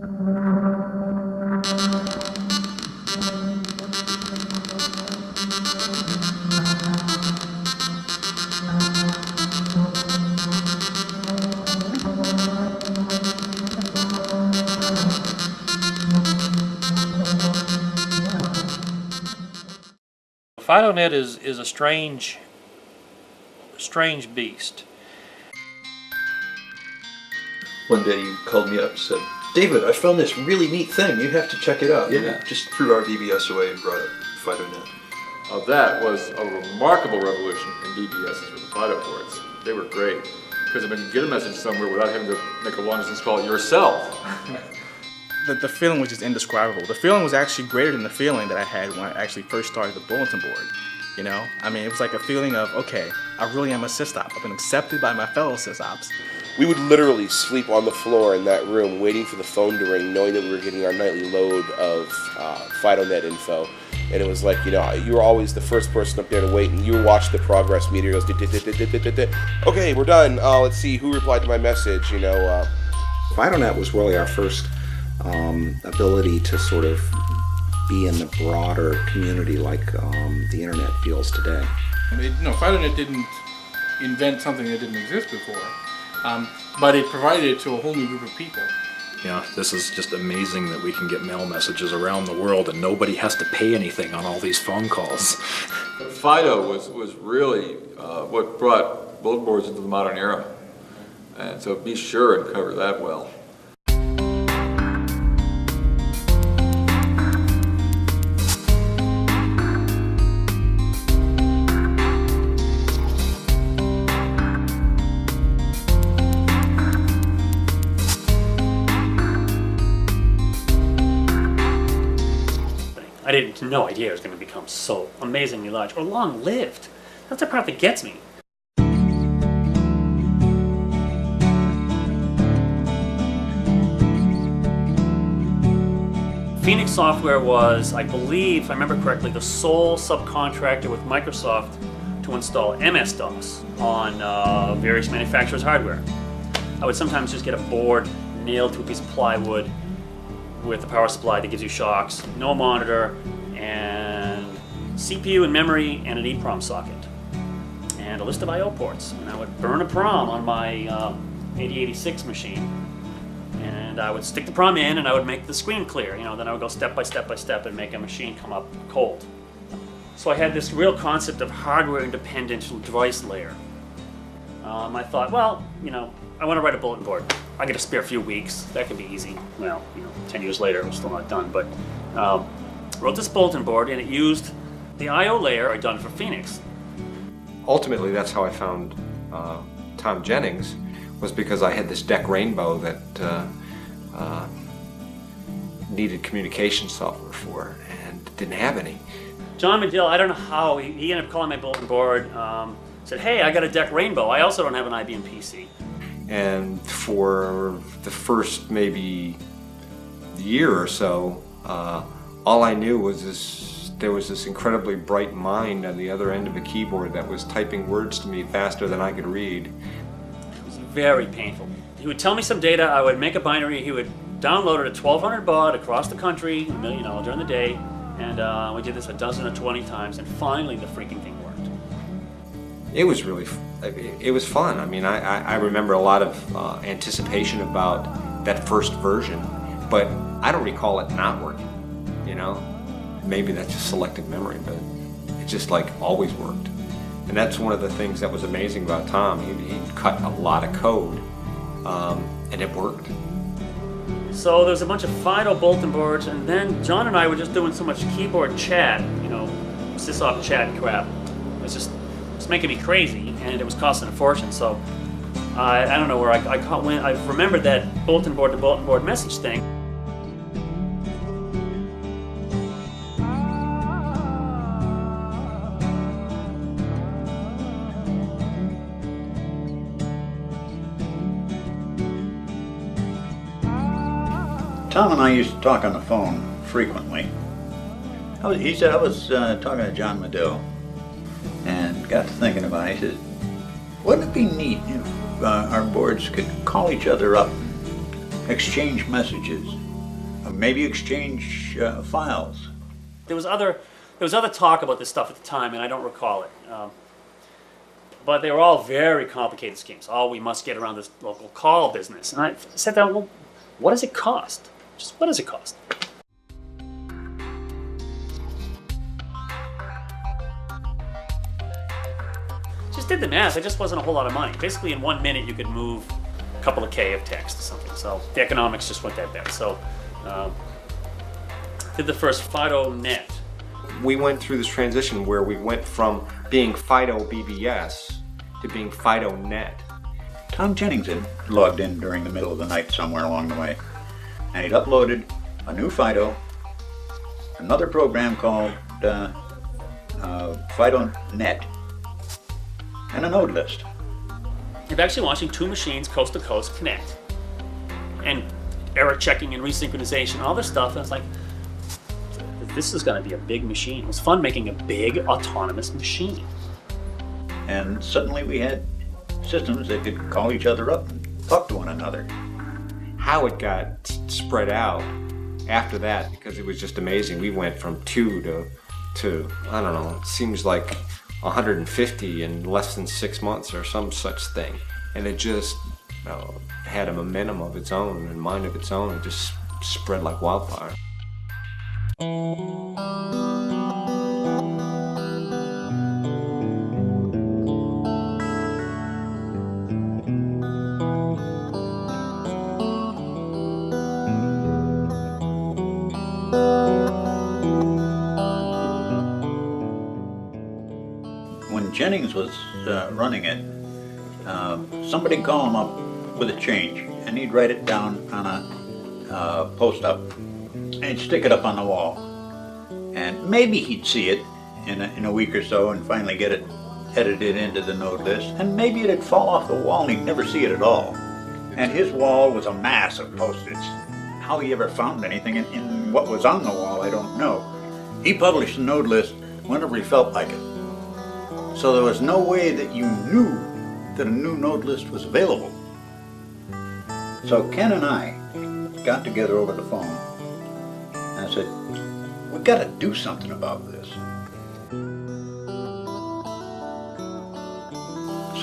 FidoNet is a strange beast. One day you called me up and said, "David, I found this really neat thing. You have to check it out." Yeah. You just threw our BBS away and brought up FidoNet. That was a remarkable revolution in BBSs with the Fido boards. They were great because you could get a message somewhere without having to make a long distance call yourself. The feeling was just indescribable. The feeling was actually greater than the feeling that I had when I actually first started the bulletin board. You know, I mean, it was like a feeling of, okay, I really am a sysop. I've been accepted by my fellow sysops. We would literally sleep on the floor in that room waiting for the phone to ring, knowing that we were getting our nightly load of FidoNet info. And it was like, you know, you were always the first person up there to wait, and you would watch the progress meter. It goes, okay, we're done. Let's see who replied to my message, you know. FidoNet was really our first ability to sort of be in the broader community like the internet feels today. FidoNet didn't invent something that didn't exist before, but it provided it to a whole new group of people. Yeah, this is just amazing that we can get mail messages around the world and nobody has to pay anything on all these phone calls. Fido was really what brought bulletin boards into the modern era, and so be sure and cover that well. I had no idea it was going to become so amazingly large or long-lived. That's the part that gets me. Phoenix Software was, I believe, if I remember correctly, the sole subcontractor with Microsoft to install MS-DOS on various manufacturers' hardware. I would sometimes just get a board nailed to a piece of plywood with a power supply that gives you shocks, no monitor, and CPU and memory and an EEPROM socket, and a list of I/O ports. And I would burn a PROM on my 8086 machine, and I would stick the PROM in, and I would make the screen clear. You know, then I would go step by step by step and make a machine come up cold. So I had this real concept of hardware-independent device layer. I thought, well, you know, I want to write a bulletin board. I get a spare few weeks. That can be easy. Well, you know, 10 years later, it was still not done. But wrote this bulletin board, and it used the I/O layer I'd done for Phoenix. Ultimately, that's how I found Tom Jennings, was because I had this deck rainbow that needed communication software for, and didn't have any. John Medill, I don't know how, he ended up calling my bulletin board, said, hey, I got a deck rainbow. I also don't have an IBM PC. And for the first maybe year or so, all I knew was there was this incredibly bright mind on the other end of a keyboard that was typing words to me faster than I could read. It was very painful. He would tell me some data, I would make a binary, he would download it at 1200 baud across the country, you know, during the day, and we did this a dozen or 20 times, and finally the freaking thing worked. It was really, it was fun. I mean, I remember a lot of anticipation about that first version, but I don't recall it not working, you know? Maybe that's just selective memory, but it just like always worked. And that's one of the things that was amazing about Tom. He cut a lot of code, and it worked. So there was a bunch of Fido bulletin boards, and then John and I were just doing so much keyboard chat, you know, sysop chat crap. It was making me crazy, and it was costing a fortune. So I don't know where I caught when I remembered that bulletin board to bulletin board message thing. Tom and I used to talk on the phone frequently. He said I was talking to John Medill and got to thinking about it. He said, wouldn't it be neat if our boards could call each other up, exchange messages Maybe exchange files. There was other talk about this stuff at the time, and I don't recall it. But they were all very complicated schemes. Oh, we must get around this local call business. And I sat down, well, what does it cost? Just what does it cost? Just did the math. It just wasn't a whole lot of money. Basically, in 1 minute, you could move a couple of K of text or something. So the economics just went that bad. So did the first FidoNet. We went through this transition where we went from being Fido BBS to being FidoNet. Tom Jennings had logged in during the middle of the night somewhere along the way, and he'd uploaded a new Fido, another program called FidoNet, and a node list. You're actually watching two machines coast to coast connect, and error checking and resynchronization, all this stuff. And it's like, this is going to be a big machine. It was fun making a big autonomous machine. And suddenly we had systems that could call each other up and talk to one another. How it got spread out after that, because it was just amazing. We went from 2 to I don't know, it seems like 150 in less than 6 months or some such thing. And it just had a momentum of its own and mind of its own. It just spread like wildfire. When Jennings was running it, somebody'd call him up with a change, and he'd write it down on a post-up, and he'd stick it up on the wall. And maybe he'd see it in a week or so and finally get it edited into the node list, and maybe it'd fall off the wall and he'd never see it at all. And his wall was a mass of post-its. How he ever found anything in what was on the wall, I don't know. He published the node list whenever he felt like it. So there was no way that you knew that a new node list was available. So Ken and I got together over the phone and I said, we've got to do something about this.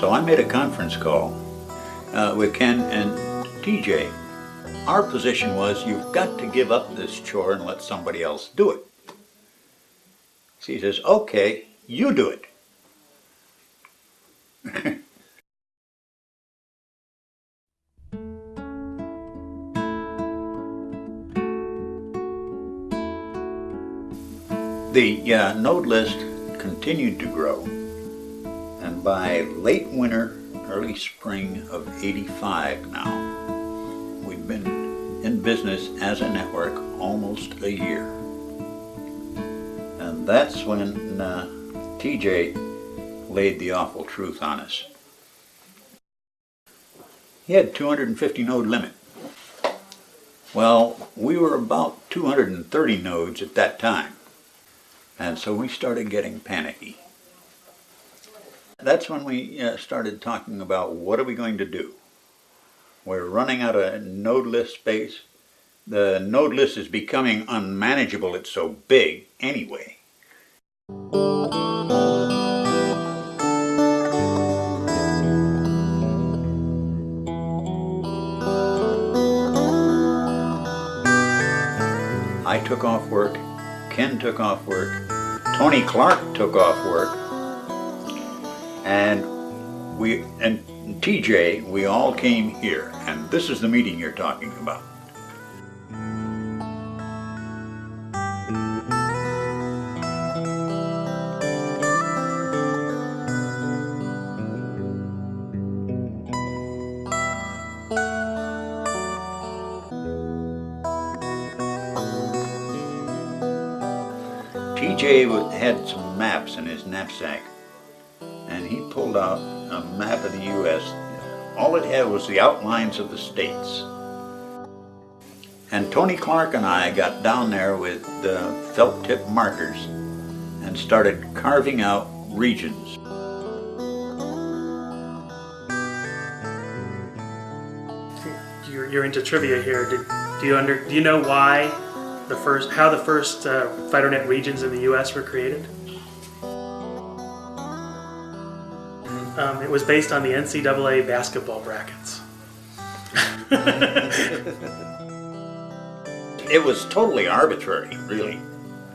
So I made a conference call with Ken and TJ. Our position was, you've got to give up this chore and let somebody else do it. So he says, okay, you do it. The node list continued to grow, and by late winter, early spring of '85 now, we've been in business as a network almost a year. And that's when TJ laid the awful truth on us. He had 250 node limit. Well, we were about 230 nodes at that time. And so we started getting panicky. That's when we started talking about, what are we going to do? We're running out of node list space. The node list is becoming unmanageable. It's so big anyway. I took off work, Ken took off work, Tony Clark took off work, and TJ, we all came here, and this is the meeting you're talking about. TJ had some maps in his knapsack, and he pulled out a map of the U.S. All it had was the outlines of the states. And Tony Clark and I got down there with felt tip markers and started carving out regions. You're into trivia here. Do you know why how the first FidoNet regions in the U.S. were created? It was based on the NCAA basketball brackets. It was totally arbitrary, really.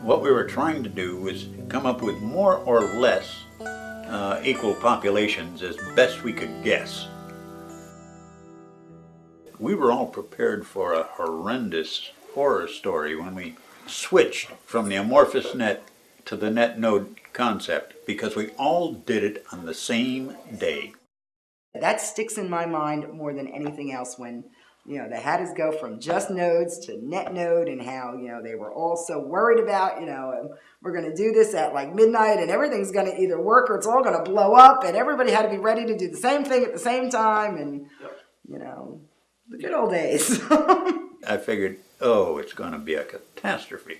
What we were trying to do was come up with more or less equal populations as best we could guess. We were all prepared for a horrendous horror story when we switched from the amorphous net to the net node concept, because we all did it on the same day. That sticks in my mind more than anything else when, they had us go from just nodes to net node, and how, they were all so worried about, we're going to do this at like midnight and everything's going to either work or it's all going to blow up, and everybody had to be ready to do the same thing at the same time, and, the good old days. I figured, oh, it's going to be a catastrophe.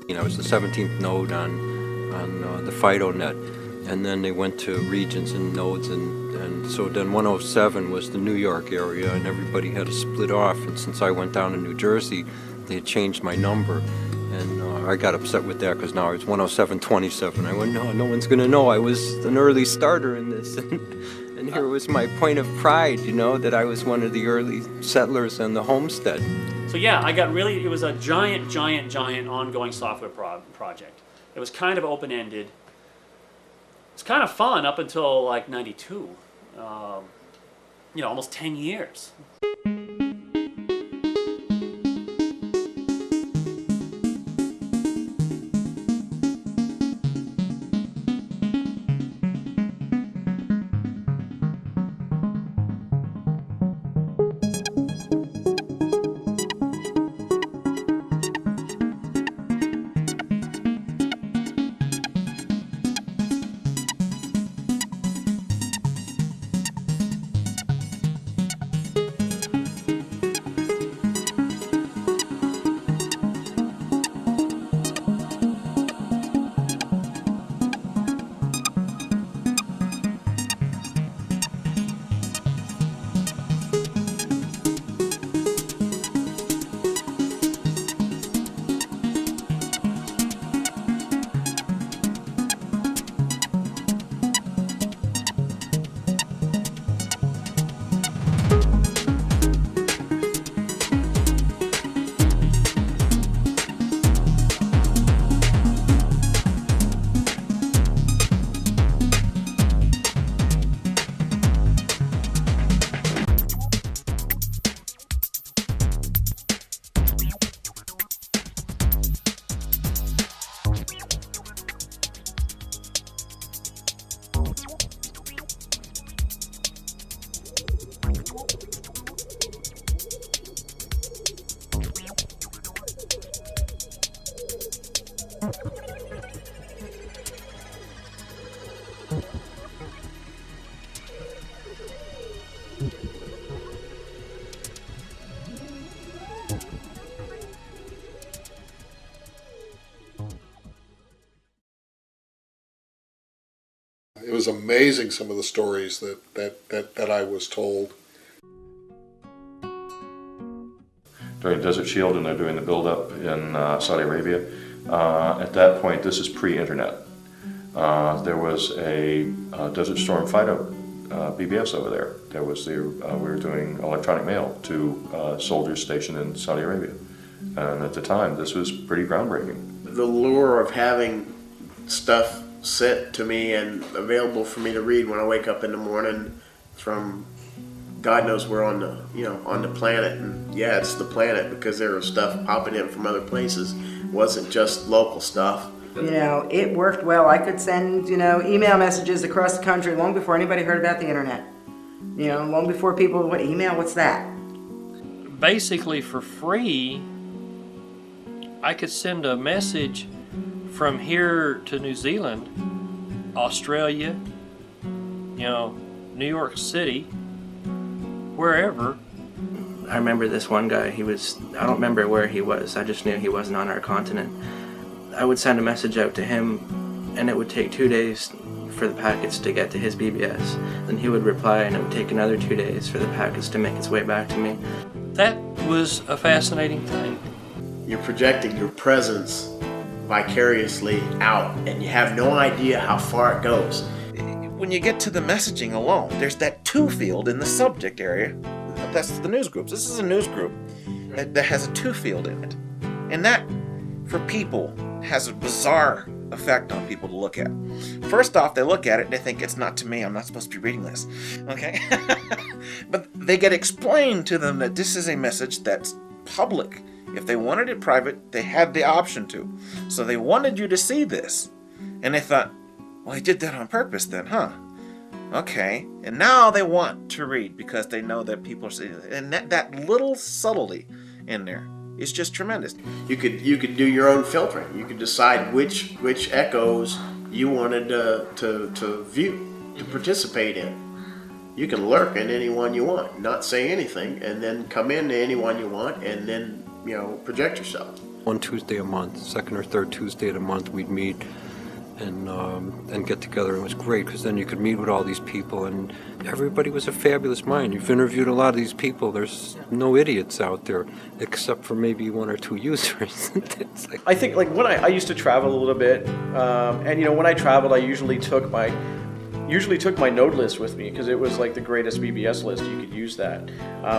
I was the 17th node on the FidoNet, and then they went to regions and nodes, and so then 107 was the New York area, and everybody had to split off. And since I went down to New Jersey, they had changed my number, and I got upset with that because now it's 10727. I went, no one's going to know I was an early starter in this. And here was my point of pride, that I was one of the early settlers on the homestead. So yeah, it was a giant ongoing software project. It was kind of open-ended. It's kind of fun up until like 92. Almost 10 years. It was amazing, some of the stories that I was told. During Desert Shield, and they're doing the build-up in Saudi Arabia. At that point, this is pre-internet. There was a Desert Storm Fido BBS over there. There was we were doing electronic mail to soldiers stationed in Saudi Arabia. And at the time, this was pretty groundbreaking. The lure of having stuff sent to me and available for me to read when I wake up in the morning from God knows where on the planet, and yeah, it's the planet because there was stuff popping in from other places. It wasn't just local stuff. It worked well. I could send, email messages across the country long before anybody heard about the internet. Long before people, what's that? Basically for free, I could send a message from here to New Zealand, Australia, New York City, wherever, I remember this one guy, I don't remember where he was, I just knew he wasn't on our continent. I would send a message out to him, and it would take 2 days for the packets to get to his BBS. Then he would reply, and it would take another 2 days for the packets to make its way back to me. That was a fascinating thing. You're projecting your presence vicariously out, and you have no idea how far it goes. When you get to the messaging alone, there's that to field in the subject area. That's the news groups. This is a news group that has a to field in it. And that, for people, has a bizarre effect on people to look at. First off, they look at it and they think, it's not to me, I'm not supposed to be reading this. Okay? But they get explained to them that this is a message that's public. If they wanted it private, they had the option to. So they wanted you to see this. And they thought, well, he did that on purpose then, huh? Okay. And now they want to read because they know that people are seeing it. And that little subtlety in there is just tremendous. You could do your own filtering. You could decide which echoes you wanted to view, to participate in. You can lurk in any one you want, not say anything, and then come into any one you want, and then project yourself. One Tuesday a month, second or third Tuesday of the month, we'd meet and get together. It was great because then you could meet with all these people, and everybody was a fabulous mind. You've interviewed a lot of these people. There's no idiots out there except for maybe one or two users. It's like, I think when I used to travel a little bit, and when I traveled, I usually took my node list with me because it was like the greatest BBS list. You could use that,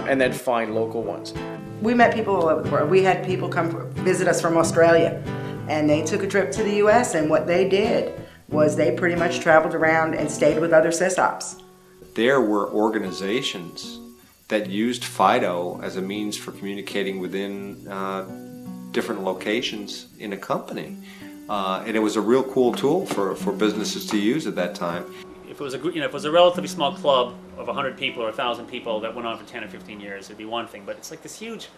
and then find local ones. We met people all over the world. We had people come visit us from Australia, and they took a trip to the U.S., and what they did was they pretty much traveled around and stayed with other sysops. There were organizations that used FIDO as a means for communicating within different locations in a company. And it was a real cool tool for businesses to use at that time. If it was if it was a relatively small club of 100 people or 1,000 people that went on for 10 or 15 years, it'd be one thing. But it's like this huge,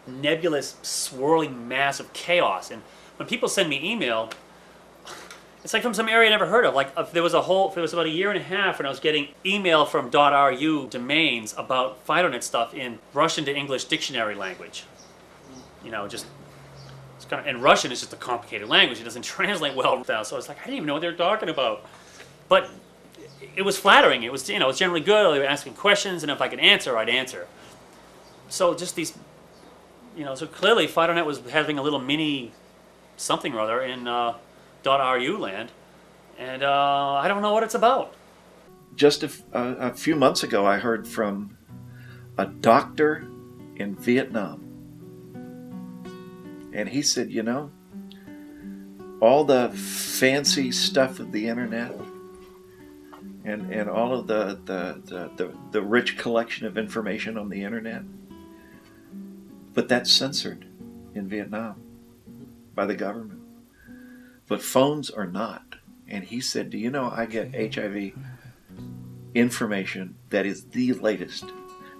nebulous, swirling mass of chaos. And when people send me email, it's like from some area I never heard of. Like if there was about a year and a half, and I was getting email from .ru domains about FidoNet stuff in Russian to English dictionary language. And Russian is just a complicated language. It doesn't translate well. So it's like, I didn't even know what they were talking about. But it was flattering. It was, it was generally good. They were asking questions, and if I could answer, I'd answer. So just these, so clearly FidoNet was having a little mini something or other in .ru land. And I don't know what it's about. Just a few months ago, I heard from a doctor in Vietnam. And he said, all the fancy stuff of the internet and all of the rich collection of information on the internet, but that's censored in Vietnam by the government. But phones are not. And he said, do you know I get HIV information that is the latest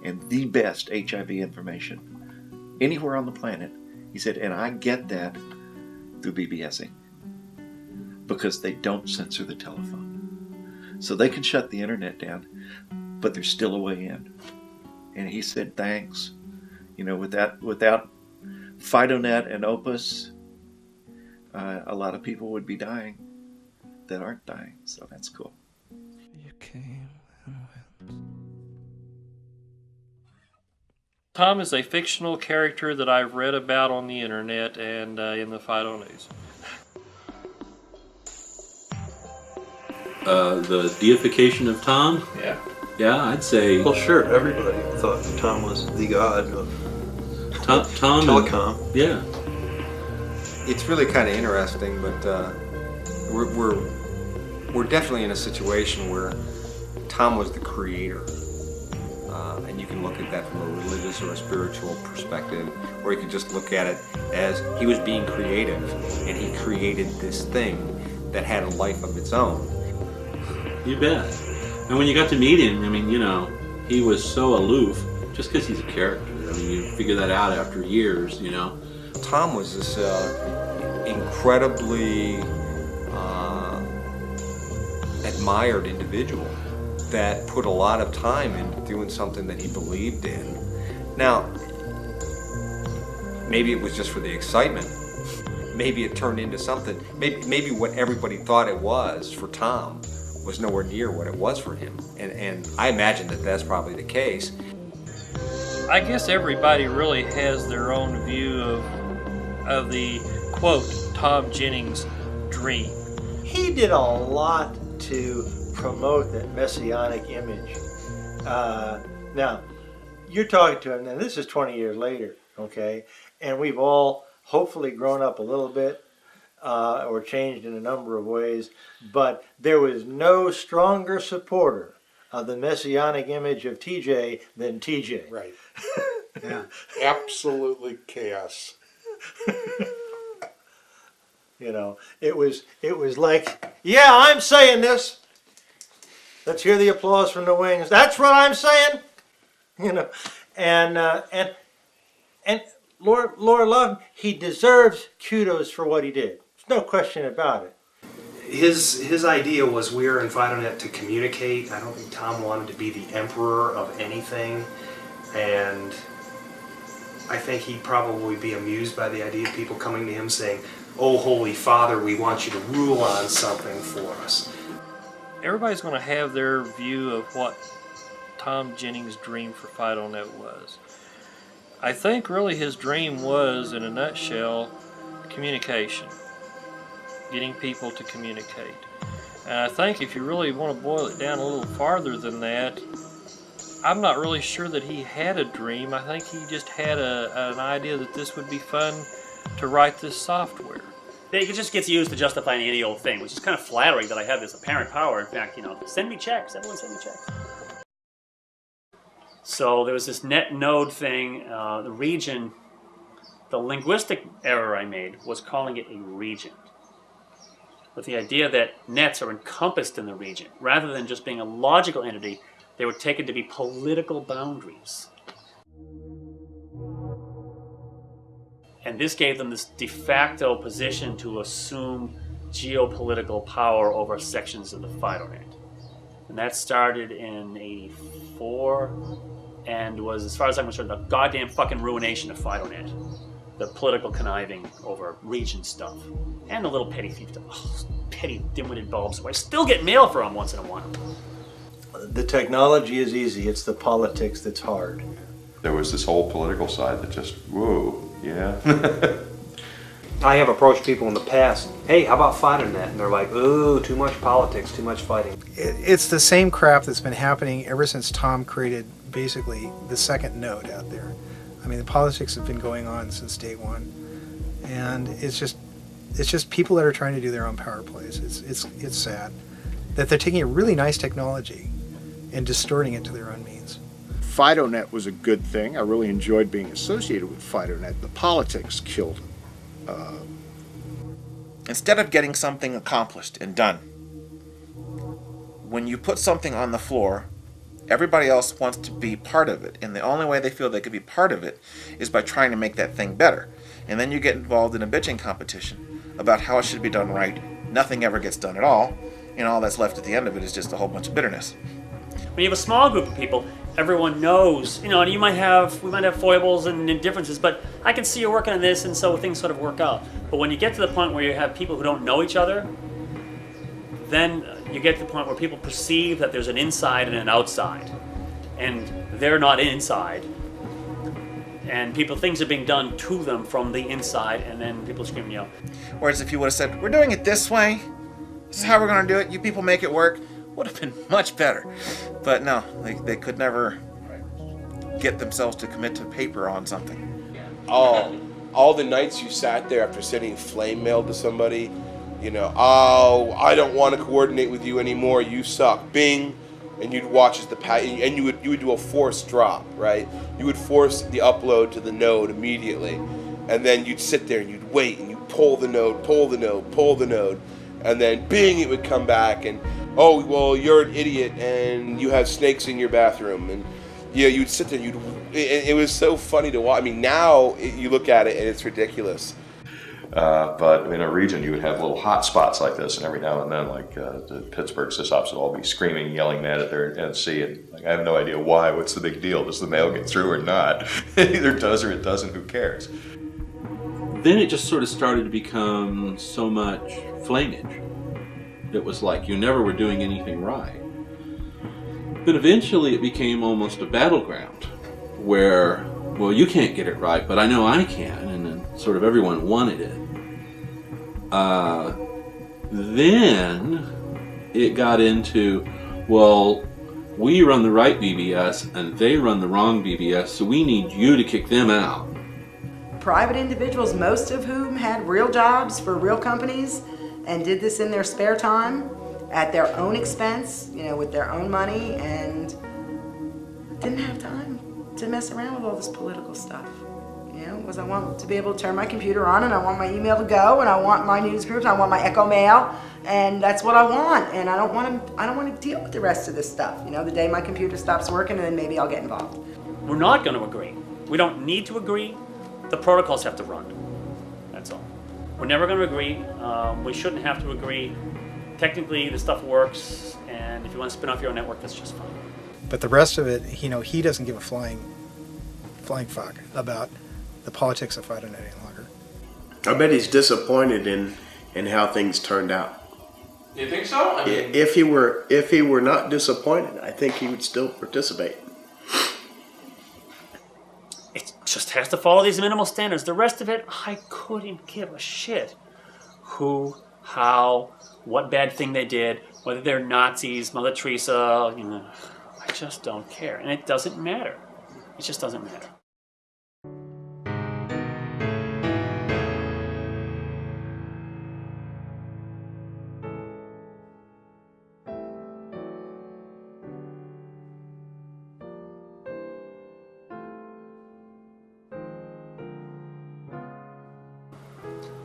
and the best HIV information anywhere on the planet? He said, and I get that through BBSing because they don't censor the telephone. So they can shut the internet down, but there's still a way in. And he said, thanks. Without FidoNet and Opus, a lot of people would be dying that aren't dying. So that's cool. You came and went. Tom is a fictional character that I've read about on the internet and in the Fido News. The deification of Tom? Yeah. Yeah, I'd say... Well, sure, everybody thought Tom was the god of Tom telecom. Yeah. It's really kind of interesting, but we're definitely in a situation where Tom was the creator. And you can look at that from a religious or a spiritual perspective, or you can just look at it as he was being creative, and he created this thing that had a life of its own. You bet. And when you got to meet him, he was so aloof, just because he's a character. You figure that out after years, Tom was this incredibly admired individual that put a lot of time into doing something that he believed in, Now, maybe it was just for the excitement. Maybe it turned into something. Maybe what everybody thought it was for Tom was nowhere near what it was for him. And I imagine that that's probably the case. I guess everybody really has their own view of the, quote, Tom Jennings dream. He did a lot to promote that messianic image. Now, you're talking to him, and this is 20 years later, okay? And we've all hopefully grown up a little bit or changed in a number of ways, but there was no stronger supporter of the messianic image of TJ than TJ. Right. Yeah. Absolutely chaos. You know, it was like, yeah, I'm saying this. Let's hear the applause from the wings. That's what I'm saying. You know, and Lord love him, he deserves kudos for what he did. There's no question about it. His idea was we were in FidoNet to communicate. I don't think Tom wanted to be the emperor of anything, and I think he'd probably be amused by the idea of people coming to him saying, "Oh, Holy Father, we want you to rule on something for us." Everybody's going to have their view of what Tom Jennings' dream for FidoNet was. I think really his dream was, in a nutshell, communication. Getting people to communicate. And I think if you really want to boil it down a little farther than that, I'm not really sure that he had a dream. I think he just had an idea that this would be fun to write this software. It just gets used to justify any old thing, which is kind of flattering that I have this apparent power. In fact, you know, send me checks. Everyone send me checks. So there was this net node thing. The region, the linguistic error I made was calling it a region, with the idea that nets are encompassed in the region. Rather than just being a logical entity, they were taken to be political boundaries. And this gave them this de facto position to assume geopolitical power over sections of the FidoNet. And that started in '84 and was, as far as I'm concerned, the goddamn fucking ruination of FidoNet. The political conniving over region stuff. And the little petty thief stuff. Oh, petty dim-witted bulbs who I still get mail from once in a while. The technology is easy, it's the politics that's hard. There was this whole political side that just, whoa, yeah. I have approached people in the past, hey, how about FidoNet? And they're like, ooh, too much politics, too much fighting. It's the same crap that's been happening ever since Tom created basically the second node out there. I mean, the politics have been going on since day one. And it's just people that are trying to do their own power plays. It's sad that they're taking a really nice technology and distorting it to their own means. FidoNet was a good thing. I really enjoyed being associated with FidoNet. The politics killed it. Instead of getting something accomplished and done, when you put something on the floor, everybody else wants to be part of it, and the only way they feel they could be part of it is by trying to make that thing better. And then you get involved in a bitching competition about how it should be done right. Nothing ever gets done at all, and all that's left at the end of it is just a whole bunch of bitterness. When you have a small group of people, everyone knows, you know, and we might have foibles and differences, but I can see you're working on this, and so things sort of work out. But when you get to the point where you have people who don't know each other, then you get to the point where people perceive that there's an inside and an outside, and they're not inside, and things are being done to them from the inside, and then people scream, you know. Whereas if you would have said, we're doing it this way, this is how we're going to do it, you people make it work, would have been much better. But no, they could never get themselves to commit to paper on something. All the nights you sat there after sending flame mail to somebody, you know, oh, I don't want to coordinate with you anymore, you suck, bing, and you'd watch as and you would do a forced drop, right? You would force the upload to the node immediately, and then you'd sit there and you'd wait, and you'd pull the node, and then bing, it would come back, and oh, well, you're an idiot, and you have snakes in your bathroom, and yeah, you'd sit there, it was so funny to watch. I mean, now you look at it and it's ridiculous. But in a region, you would have little hot spots like this, and every now and then, like the Pittsburgh sysops would all be screaming, yelling at it there and see it. Like, I have no idea why. What's the big deal? Does the mail get through or not? It either does or it doesn't. Who cares? Then it just sort of started to become so much flamage. It was like you never were doing anything right. But eventually it became almost a battleground where, well, you can't get it right, but I know I can, and then sort of everyone wanted it. Then it got into, well, we run the right BBS and they run the wrong BBS, so we need you to kick them out. Private individuals, most of whom had real jobs for real companies and did this in their spare time at their own expense, you know, with their own money, and didn't have time to mess around with all this political stuff. You know, because I want to be able to turn my computer on, and I want my email to go, and I want my news groups, and I want my Echo Mail, and that's what I want. And I don't want to deal with the rest of this stuff. You know, the day my computer stops working, and then maybe I'll get involved. We're not going to agree. We don't need to agree. The protocols have to run. That's all. We're never going to agree. We shouldn't have to agree. Technically, the stuff works, and if you want to spin off your own network, that's just fine. But the rest of it, you know, he doesn't give a flying fuck about the politics of FidoNet any longer. I bet he's disappointed in how things turned out. You think so? I mean, If he were not disappointed, I think he would still participate. It just has to follow these minimal standards. The rest of it, I couldn't give a shit. Who, how, what bad thing they did, whether they're Nazis, Mother Teresa, you know, I just don't care. And it doesn't matter. It just doesn't matter.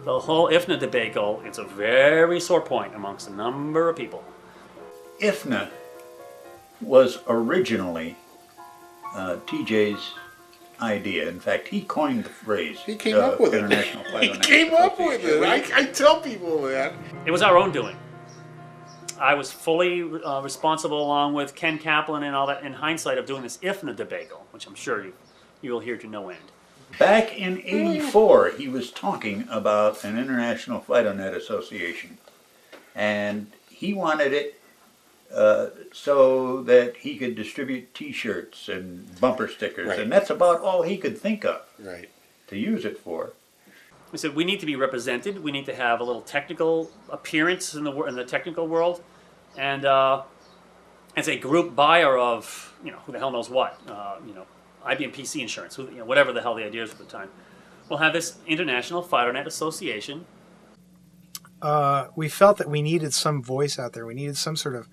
The whole IFNA debacle, it's a very sore point amongst a number of people. IFNA was originally TJ's idea. In fact, he coined the phrase. He came up with it. International He FidoNet came up with Association. it. I tell people that. It was our own doing. I was fully responsible, along with Ken Kaplan and all that, in hindsight, of doing this IFNA debacle, which I'm sure you will hear to no end. Back in '84, he was talking about an International FidoNet Association, and he wanted it so that he could distribute T-shirts and bumper stickers, Right. and that's about all he could think of Right. to use it for. We said we need to be represented. We need to have a little technical appearance in the technical world, and as a group buyer of, you know, who the hell knows what, you know, IBM PC insurance, you know, whatever the hell the idea is at the time. We'll have this International FidoNet Association. We felt that we needed some voice out there. We needed some sort of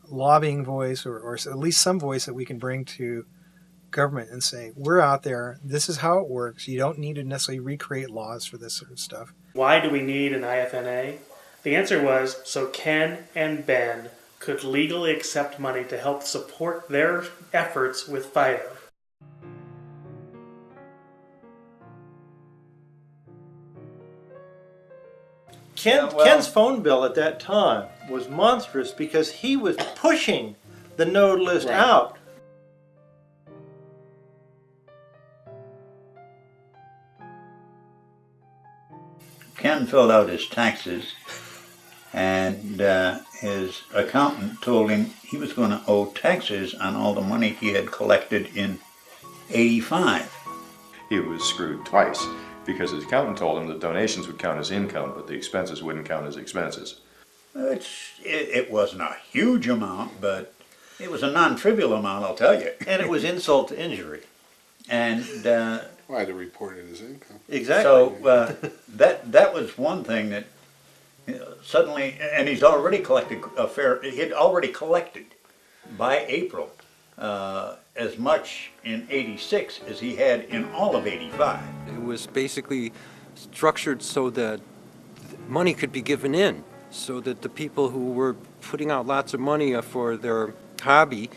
lobbying voice, or at least some voice that we can bring to government and say, we're out there, this is how it works. You don't need to necessarily recreate laws for this sort of stuff. Why do we need an IFNA? The answer was so Ken and Ben could legally accept money to help support their efforts with Fido. Ken's phone bill at that time was monstrous because he was pushing the node list out. Ken filled out his taxes, and his accountant told him he was going to owe taxes on all the money he had collected in '85. He was screwed twice because his accountant told him that donations would count as income, but the expenses wouldn't count as expenses. It wasn't a huge amount, but it was a non-trivial amount, I'll tell you. And it was insult to injury. And Why to report it as income? Exactly. So that was one thing that, you know, suddenly, and he's already collected he had already collected by April as much in '86 as he had in all of '85. It was basically structured so that money could be given in, so that the people who were putting out lots of money for their hobby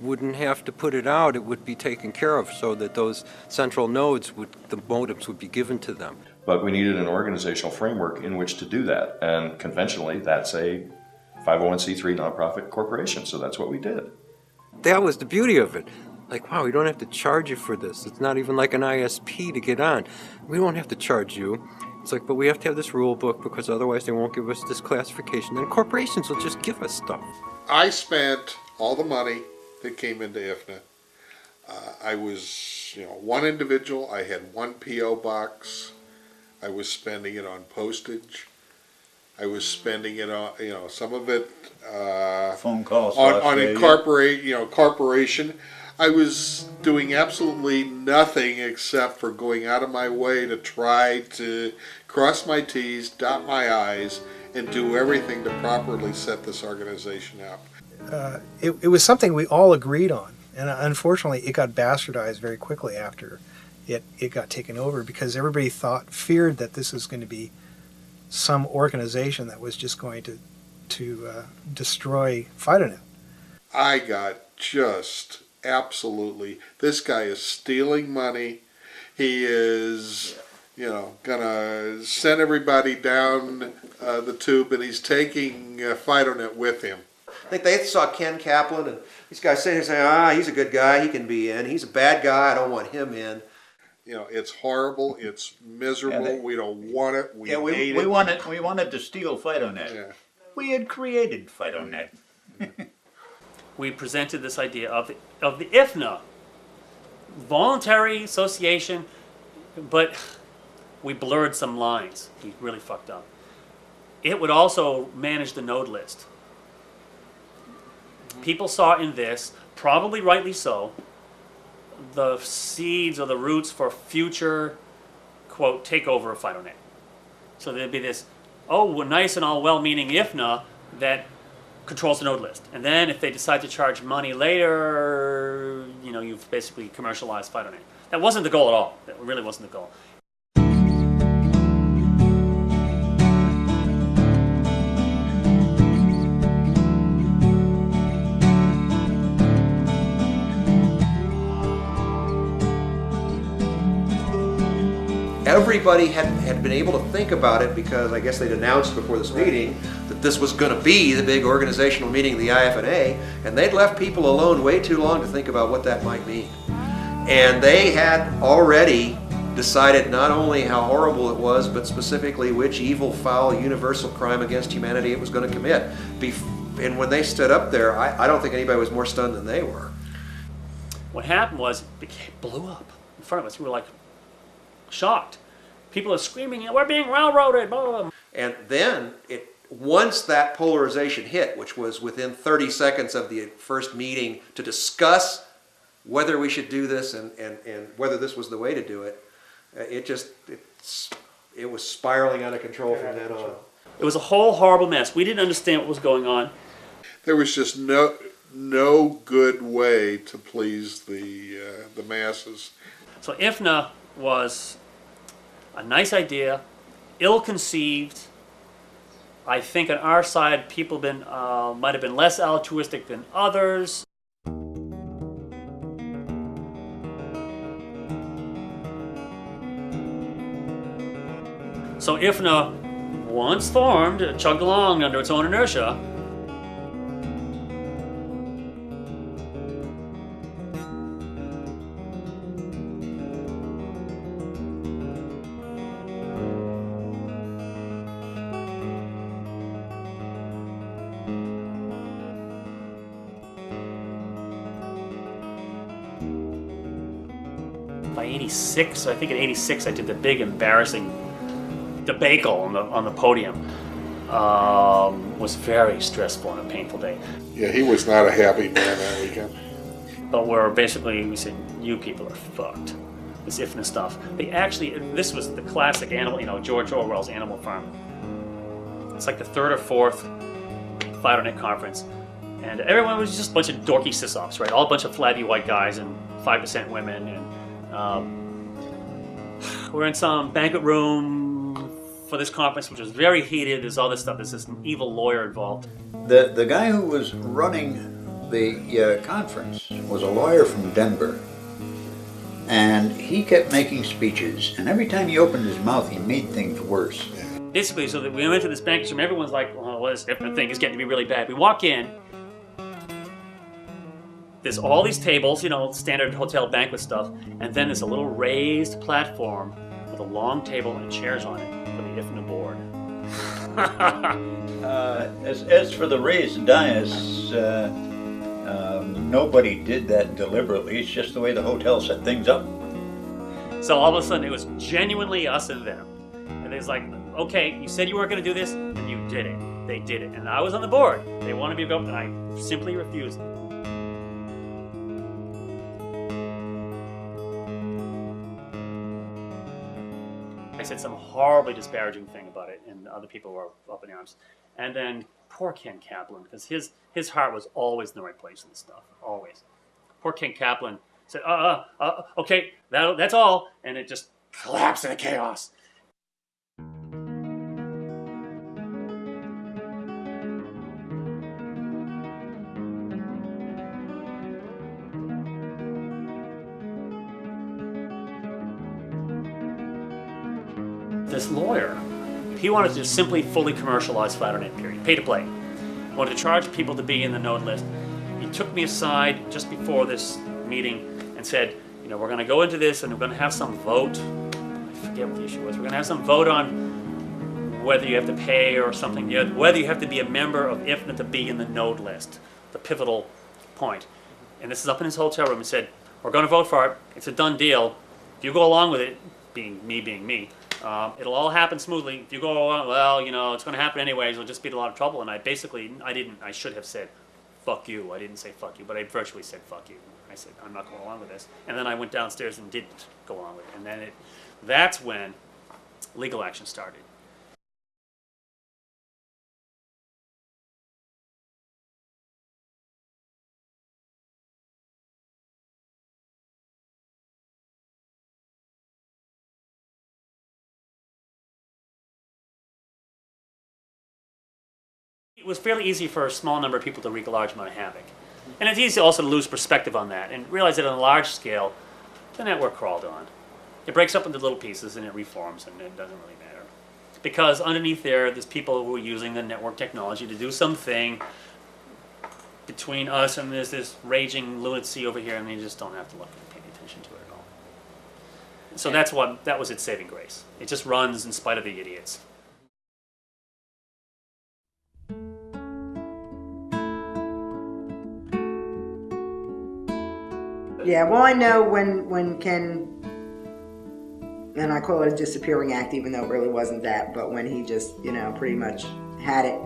wouldn't have to put it out. It would be taken care of, so that those central nodes, the modems would be given to them. But we needed an organizational framework in which to do that. And conventionally, that's a 501c3 nonprofit corporation. So that's what we did. That was the beauty of it. Like, wow, we don't have to charge you for this. It's not even like an ISP to get on. We don't have to charge you. It's like, but we have to have this rule book because otherwise they won't give us this classification. And corporations will just give us stuff. I spent all the money that came into IFNA. I was, one individual. I had one P.O. box. I was spending it on postage. I was spending it on, some of it phone calls on corporation. I was doing absolutely nothing except for going out of my way to try to cross my T's, dot my I's, and do everything to properly set this organization up. It was something we all agreed on, and unfortunately it got bastardized very quickly after it got taken over, because everybody feared that this was going to be some organization that was just going to destroy FidoNet. I got just absolutely, this guy is stealing money. He is, gonna send everybody down the tube, and he's taking FidoNet with him. I think they saw Ken Kaplan, and these guys sitting here saying, he's a good guy, he can be in. He's a bad guy, I don't want him in. It's horrible, it's miserable, we don't want it, we hate we it. We wanted to steal FidoNet. Yeah. We had created FidoNet. We presented this idea of the IFNA, voluntary association, but we blurred some lines. We really fucked up. It would also manage the node list. People saw in this, probably rightly so, the seeds or the roots for future, quote, takeover of FidoNet. So there'd be this, we're nice and all well-meaning IFNA that controls the node list. And then if they decide to charge money later, you've basically commercialized FidoNet. That wasn't the goal at all. That really wasn't the goal. Everybody had been able to think about it, because I guess they'd announced before this meeting that this was going to be the big organizational meeting of the IFNA, and they'd left people alone way too long to think about what that might mean. And they had already decided not only how horrible it was, but specifically which evil, foul, universal crime against humanity it was going to commit. And when they stood up there, I don't think anybody was more stunned than they were. What happened was it blew up in front of us. We were like shocked. People are screaming, we're being railroaded, blah, blah, blah. And then, once that polarization hit, which was within 30 seconds of the first meeting to discuss whether we should do this and whether this was the way to do it, it was spiraling out of control from then on. It was a whole horrible mess. We didn't understand what was going on. There was just no good way to please the masses. So IFNA was a nice idea, ill-conceived. I think on our side, people might have been less altruistic than others. So IFNA, once formed, chugged along under its own inertia. By 86, I think in 86 I did the big embarrassing debacle on the podium. Was very stressful and a painful day. Yeah, he was not a happy man that weekend. But we said, you people are fucked. This IFNA stuff. This was the classic animal, George Orwell's Animal Farm. It's like the third or fourth FidoNet conference. And everyone was just a bunch of dorky sysops, right? All a bunch of flabby white guys and 5% women. And we're in some banquet room for this conference, which was very heated. There's all this stuff. There's this evil lawyer involved. The guy who was running the conference was a lawyer from Denver. And he kept making speeches, and every time he opened his mouth, he made things worse. Basically, so that we went to this banquet room, everyone's like, well, this thing is getting to be really bad. We walk in, there's all these tables, you know, standard hotel banquet stuff, and then there's a little raised platform with a long table and chairs on it for the IFNA board. As for the raised dais, nobody did that deliberately. It's just the way the hotel set things up. So all of a sudden, it was genuinely us and them. And it's like, okay, you said you weren't going to do this, and you did it. They did it. And I was on the board. They wanted me to go, and I simply refused. I said some horribly disparaging thing about it, and other people were up in arms. And then poor Ken Kaplan, because his heart was always in the right place in this stuff, always. Poor Ken Kaplan said, okay, that's all, and it just collapsed into chaos. This lawyer, he wanted to just simply fully commercialize FidoNet, period, pay to play. He wanted to charge people to be in the node list. He took me aside just before this meeting and said, you know, we're going to go into this and we're going to have some vote. I forget what the issue was. We're going to have some vote on whether you have to pay or something, whether you have to be a member of IFNA to be in the node list, the pivotal point. And this is up in his hotel room. He said, we're going to vote for it. It's a done deal. If you go along with it, being me, it'll all happen smoothly. If you go along, well, you know, it's going to happen anyways. It'll just be a lot of trouble. And I should have said, fuck you. I didn't say fuck you, but I virtually said fuck you. I said, I'm not going along with this. And then I went downstairs and didn't go along with it. And then that's when legal action started. It was fairly easy for a small number of people to wreak a large amount of havoc. And it's easy also to lose perspective on that and realize that on a large scale, the network crawled on. It breaks up into little pieces and it reforms, and it doesn't really matter. Because underneath there's people who are using the network technology to do something between us, and there's this raging lunacy over here, and you just don't have to look and pay attention to it at all. So that was its saving grace. It just runs in spite of the idiots. Yeah, well, I know when Ken, and I call it a disappearing act, even though it really wasn't that, but when he just, you know, pretty much had it,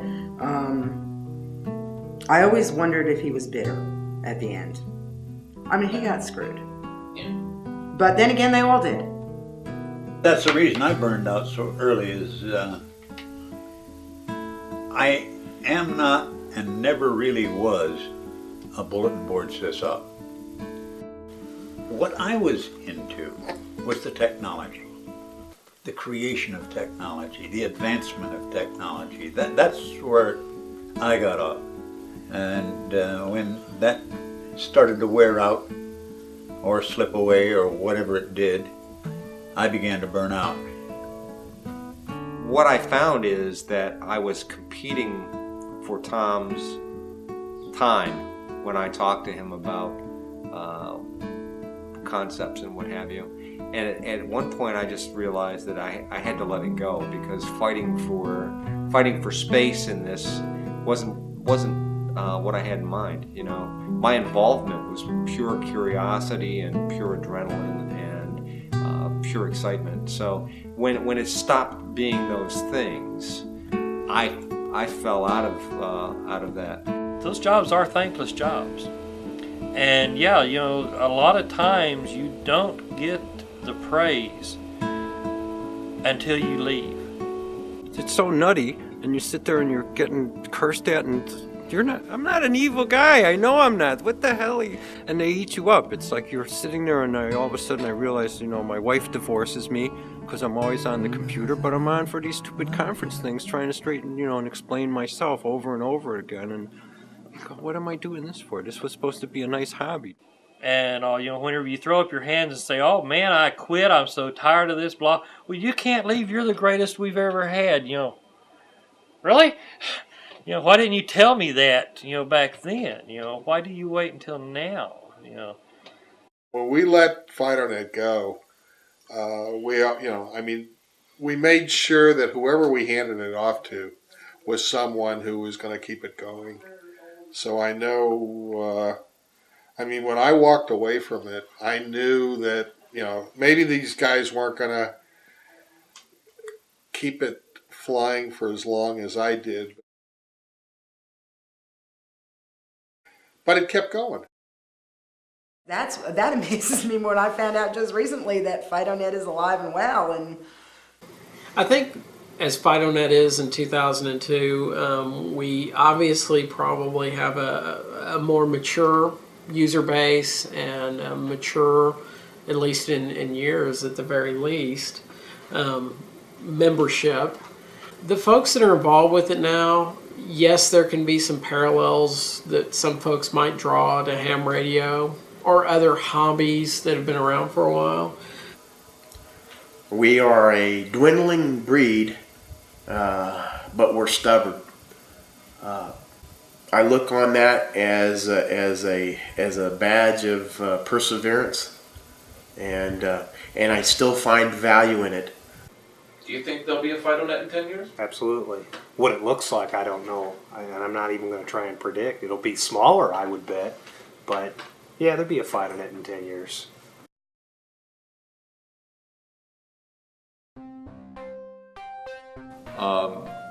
I always wondered if he was bitter at the end. I mean, he got screwed. Yeah. But then again, they all did. That's the reason I burned out so early is I am not and never really was a bulletin board sys-up. What I was into was the technology, the creation of technology, the advancement of technology. That's where I got off. And when that started to wear out or slip away or whatever it did, I began to burn out. What I found is that I was competing for Tom's time when I talked to him about concepts and what have you. And at one point I just realized that I had to let it go, because fighting for space in this wasn't what I had in mind. You know, my involvement was pure curiosity and pure adrenaline and pure excitement. So when it stopped being those things, I fell out of that. Those jobs are thankless jobs. And yeah, you know, a lot of times you don't get the praise until you leave. It's so nutty, and you sit there and you're getting cursed at, and I'm not an evil guy, I know I'm not, what the hell? And they eat you up. It's like you're sitting there and all of a sudden I realize, you know, my wife divorces me because I'm always on the computer, but I'm on for these stupid conference things trying to straighten, you know, and explain myself over and over again. And you go, what am I doing this for? This was supposed to be a nice hobby. And you know, whenever you throw up your hands and say, "Oh man, I quit. I'm so tired of this," blah. Well, you can't leave. You're the greatest we've ever had. You know, really? You know, why didn't you tell me that? You know, back then. You know, why do you wait until now? You know. When we let FidoNet go, we made sure that whoever we handed it off to was someone who was going to keep it going. So I know, when I walked away from it, I knew that, maybe these guys weren't going to keep it flying for as long as I did. But it kept going. That amazes me more. I found out just recently that FidoNet is alive and well. And I think as FidoNet is in 2002, we obviously probably have a more mature user base and a mature, at least in years at the very least, membership. The folks that are involved with it now, yes, there can be some parallels that some folks might draw to ham radio or other hobbies that have been around for a while. We are a dwindling breed, but we're stubborn. I look on that as a badge of perseverance, and I still find value in it. Do you think there'll be a FidoNet in 10 years? Absolutely. What it looks like, I don't know, and I'm not even going to try and predict. It'll be smaller, I would bet, but yeah, there'll be a FidoNet in 10 years.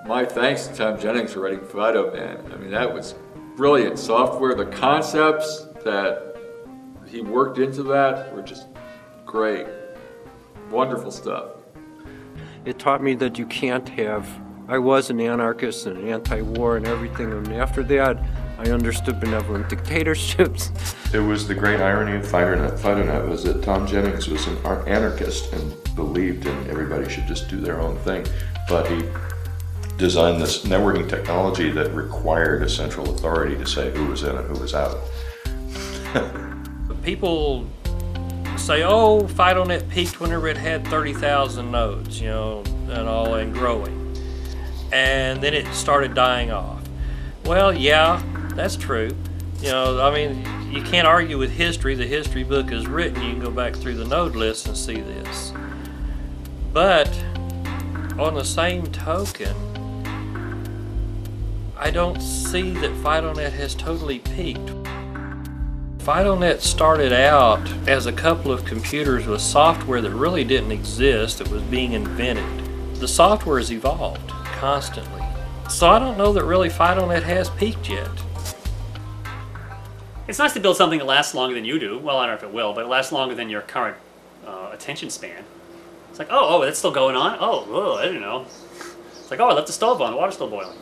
My thanks to Tom Jennings for writing Fido, man. I mean, that was brilliant software. The concepts that he worked into that were just great. Wonderful stuff. It taught me that you can't have, I was an anarchist and anti-war and everything, and after that I understood benevolent dictatorships. It was the great irony of FidoNet was that Tom Jennings was an anarchist and believed in everybody should just do their own thing, but he designed this networking technology that required a central authority to say who was in and who was out. People say, oh, FidoNet peaked whenever it had 30,000 nodes, you know, and growing. And then it started dying off. Well, yeah, that's true. You know, I mean, you can't argue with history. The history book is written. You can go back through the node list and see this. But on the same token, I don't see that FidoNet has totally peaked. FidoNet started out as a couple of computers with software that really didn't exist, that was being invented. The software has evolved constantly. So I don't know that really FidoNet has peaked yet. It's nice to build something that lasts longer than you do. Well, I don't know if it will, but it lasts longer than your current attention span. It's like, oh, that's still going on? Oh, I didn't know. It's like, oh, I left the stove on, the water's still boiling.